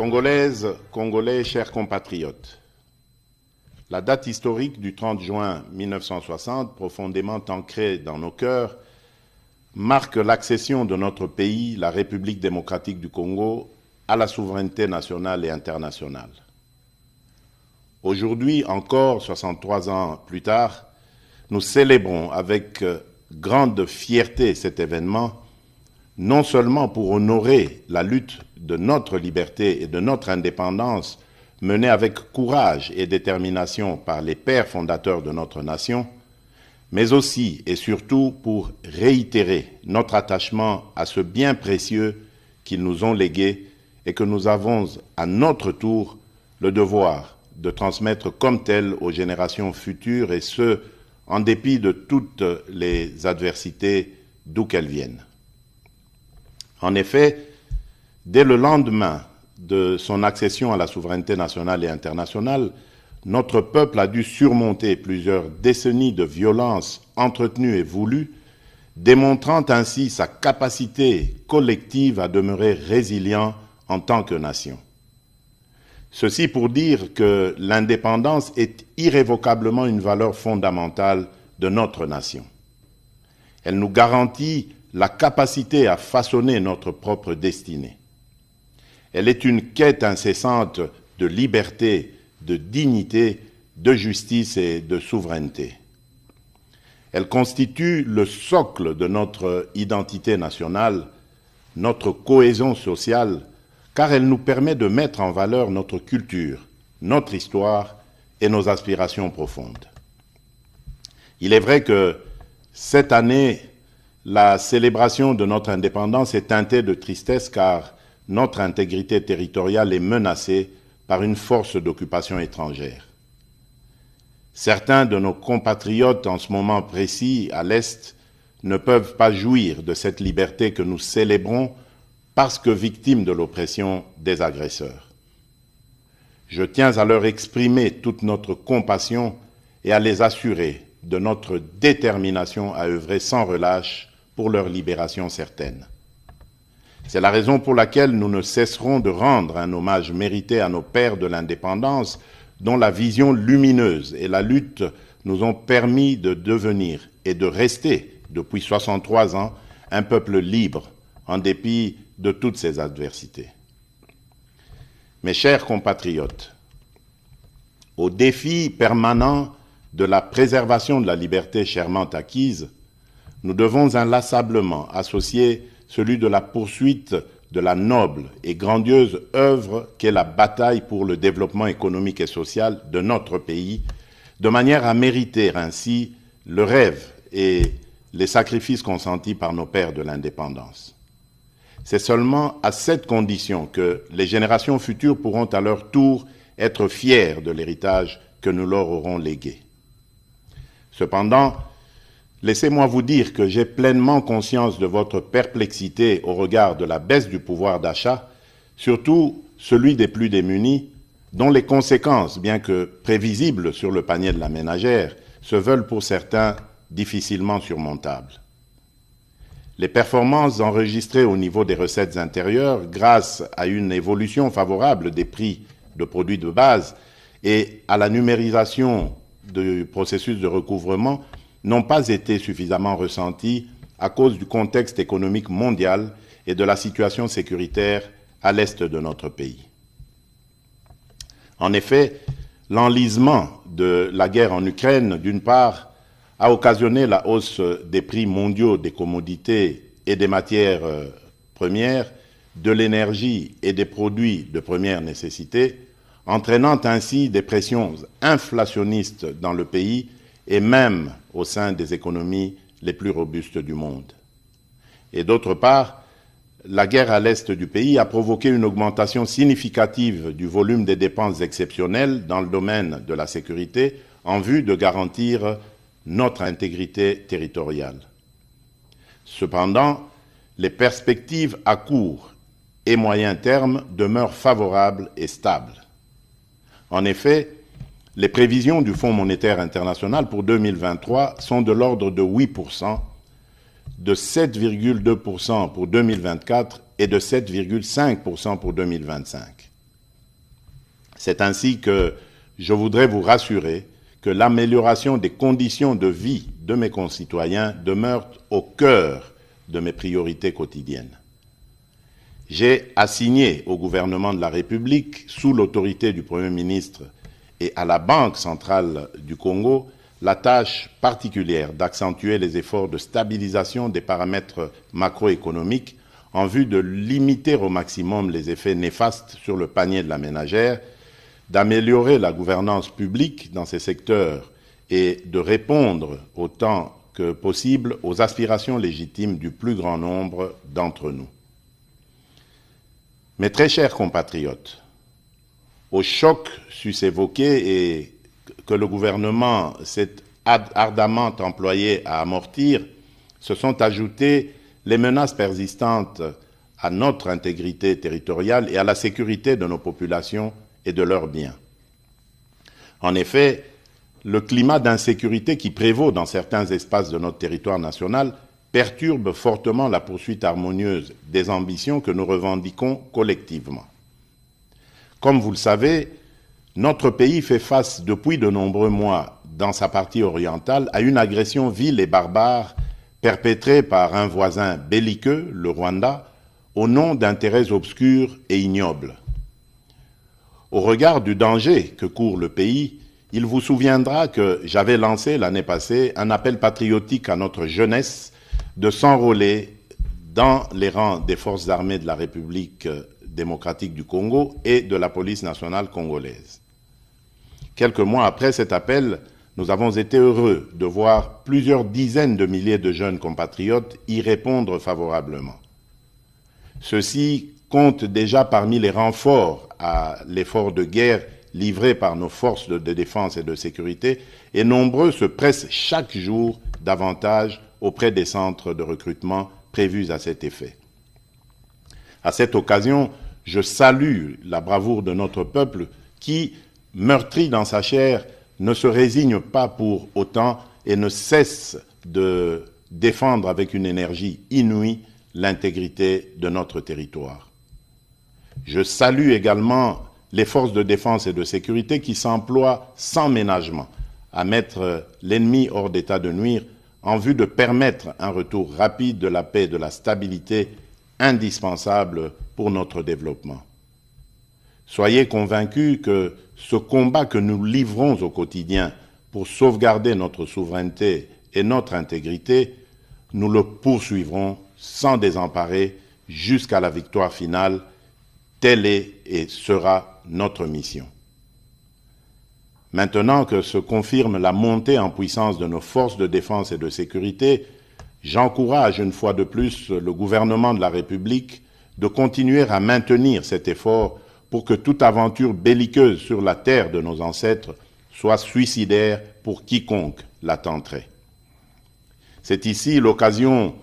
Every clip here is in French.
Congolaises, Congolais, chers compatriotes, la date historique du 30 juin 1960, profondément ancrée dans nos cœurs, marque l'accession de notre pays, la République démocratique du Congo, à la souveraineté nationale et internationale. Aujourd'hui, encore 63 ans plus tard, nous célébrons avec grande fierté cet événement, non seulement pour honorer la lutte de notre liberté et de notre indépendance menée avec courage et détermination par les pères fondateurs de notre nation, mais aussi et surtout pour réitérer notre attachement à ce bien précieux qu'ils nous ont légué et que nous avons à notre tour le devoir de transmettre comme tel aux générations futures, et ce, en dépit de toutes les adversités d'où qu'elles viennent. En effet, dès le lendemain de son accession à la souveraineté nationale et internationale, notre peuple a dû surmonter plusieurs décennies de violences entretenues et voulues, démontrant ainsi sa capacité collective à demeurer résilient en tant que nation. Ceci pour dire que l'indépendance est irrévocablement une valeur fondamentale de notre nation. Elle nous garantit la capacité à façonner notre propre destinée. Elle est une quête incessante de liberté, de dignité, de justice et de souveraineté. Elle constitue le socle de notre identité nationale, notre cohésion sociale, car elle nous permet de mettre en valeur notre culture, notre histoire et nos aspirations profondes. Il est vrai que cette année, la célébration de notre indépendance est teintée de tristesse car notre intégrité territoriale est menacée par une force d'occupation étrangère. Certains de nos compatriotes en ce moment précis à l'Est ne peuvent pas jouir de cette liberté que nous célébrons parce que victimes de l'oppression des agresseurs. Je tiens à leur exprimer toute notre compassion et à les assurer de notre détermination à œuvrer sans relâche pour leur libération certaine. C'est la raison pour laquelle nous ne cesserons de rendre un hommage mérité à nos pères de l'indépendance, dont la vision lumineuse et la lutte nous ont permis de devenir et de rester, depuis 63 ans, un peuple libre, en dépit de toutes ces adversités. Mes chers compatriotes, au défi permanent de la préservation de la liberté chèrement acquise, nous devons inlassablement associer celui de la poursuite de la noble et grandiose œuvre qu'est la bataille pour le développement économique et social de notre pays, de manière à mériter ainsi le rêve et les sacrifices consentis par nos pères de l'indépendance. C'est seulement à cette condition que les générations futures pourront à leur tour être fiers de l'héritage que nous leur aurons légué. Cependant, laissez-moi vous dire que j'ai pleinement conscience de votre perplexité au regard de la baisse du pouvoir d'achat, surtout celui des plus démunis, dont les conséquences, bien que prévisibles sur le panier de la ménagère, se veulent pour certains difficilement surmontables. Les performances enregistrées au niveau des recettes intérieures, grâce à une évolution favorable des prix de produits de base et à la numérisation du processus de recouvrement, n'ont pas été suffisamment ressentis à cause du contexte économique mondial et de la situation sécuritaire à l'est de notre pays. En effet, l'enlisement de la guerre en Ukraine, d'une part, a occasionné la hausse des prix mondiaux des commodités et des matières premières, de l'énergie et des produits de première nécessité, entraînant ainsi des pressions inflationnistes dans le pays et même au sein des économies les plus robustes du monde. Et d'autre part, la guerre à l'est du pays a provoqué une augmentation significative du volume des dépenses exceptionnelles dans le domaine de la sécurité en vue de garantir notre intégrité territoriale. Cependant, les perspectives à court et moyen terme demeurent favorables et stables. En effet, les prévisions du Fonds monétaire international pour 2023 sont de l'ordre de 8%, de 7,2% pour 2024 et de 7,5% pour 2025. C'est ainsi que je voudrais vous rassurer que l'amélioration des conditions de vie de mes concitoyens demeure au cœur de mes priorités quotidiennes. J'ai assigné au gouvernement de la République, sous l'autorité du Premier ministre et à la Banque centrale du Congo, la tâche particulière d'accentuer les efforts de stabilisation des paramètres macroéconomiques en vue de limiter au maximum les effets néfastes sur le panier de la ménagère, d'améliorer la gouvernance publique dans ces secteurs et de répondre autant que possible aux aspirations légitimes du plus grand nombre d'entre nous. Mes très chers compatriotes, au choc sus évoqué et que le gouvernement s'est ardemment employé à amortir, se sont ajoutées les menaces persistantes à notre intégrité territoriale et à la sécurité de nos populations et de leurs biens. En effet, le climat d'insécurité qui prévaut dans certains espaces de notre territoire national perturbe fortement la poursuite harmonieuse des ambitions que nous revendiquons collectivement. Comme vous le savez, notre pays fait face depuis de nombreux mois dans sa partie orientale à une agression vile et barbare perpétrée par un voisin belliqueux, le Rwanda, au nom d'intérêts obscurs et ignobles. Au regard du danger que court le pays, il vous souviendra que j'avais lancé l'année passée un appel patriotique à notre jeunesse de s'enrôler dans les rangs des forces armées de la République démocratique du Congo et de la police nationale congolaise. Quelques mois après cet appel, nous avons été heureux de voir plusieurs dizaines de milliers de jeunes compatriotes y répondre favorablement. Ceux-ci comptent déjà parmi les renforts à l'effort de guerre livré par nos forces de défense et de sécurité, et nombreux se pressent chaque jour davantage auprès des centres de recrutement prévus à cet effet. À cette occasion, je salue la bravoure de notre peuple qui, meurtri dans sa chair, ne se résigne pas pour autant et ne cesse de défendre avec une énergie inouïe l'intégrité de notre territoire. Je salue également les forces de défense et de sécurité qui s'emploient sans ménagement à mettre l'ennemi hors d'état de nuire en vue de permettre un retour rapide de la paix et de la stabilité indispensable pour notre développement. Soyez convaincus que ce combat que nous livrons au quotidien pour sauvegarder notre souveraineté et notre intégrité, nous le poursuivrons sans désemparer jusqu'à la victoire finale. Telle est et sera notre mission. Maintenant que se confirme la montée en puissance de nos forces de défense et de sécurité, j'encourage une fois de plus le gouvernement de la République de continuer à maintenir cet effort pour que toute aventure belliqueuse sur la terre de nos ancêtres soit suicidaire pour quiconque la tenterait. C'est ici l'occasion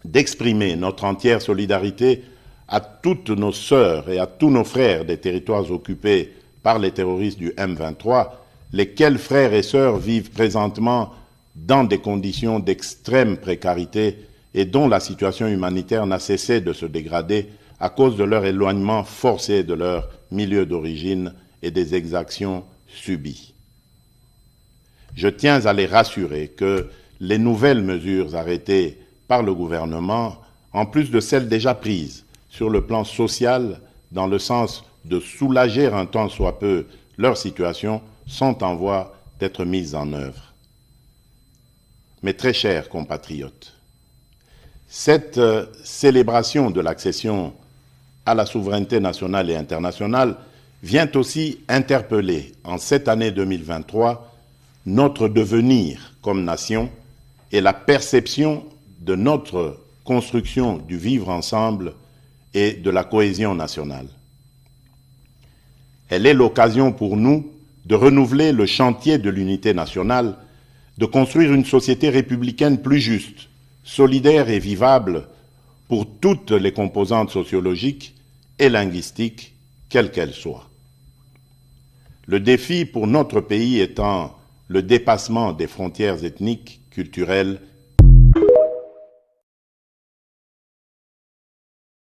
d'exprimer notre entière solidarité à toutes nos sœurs et à tous nos frères des territoires occupés par les terroristes du M23, lesquels frères et sœurs vivent présentement dans des conditions d'extrême précarité et dont la situation humanitaire n'a cessé de se dégrader à cause de leur éloignement forcé de leur milieu d'origine et des exactions subies. Je tiens à les rassurer que les nouvelles mesures arrêtées par le gouvernement, en plus de celles déjà prises sur le plan social, dans le sens de soulager un tant soit peu leur situation, sont en voie d'être mises en œuvre. Mes très chers compatriotes, cette célébration de l'accession à la souveraineté nationale et internationale vient aussi interpeller, en cette année 2023, notre devenir comme nation et la perception de notre construction du vivre ensemble et de la cohésion nationale. Elle est l'occasion pour nous de renouveler le chantier de l'unité nationale, de construire une société républicaine plus juste, solidaire et vivable pour toutes les composantes sociologiques et linguistiques, quelles qu'elles soient. Le défi pour notre pays étant le dépassement des frontières ethniques, culturelles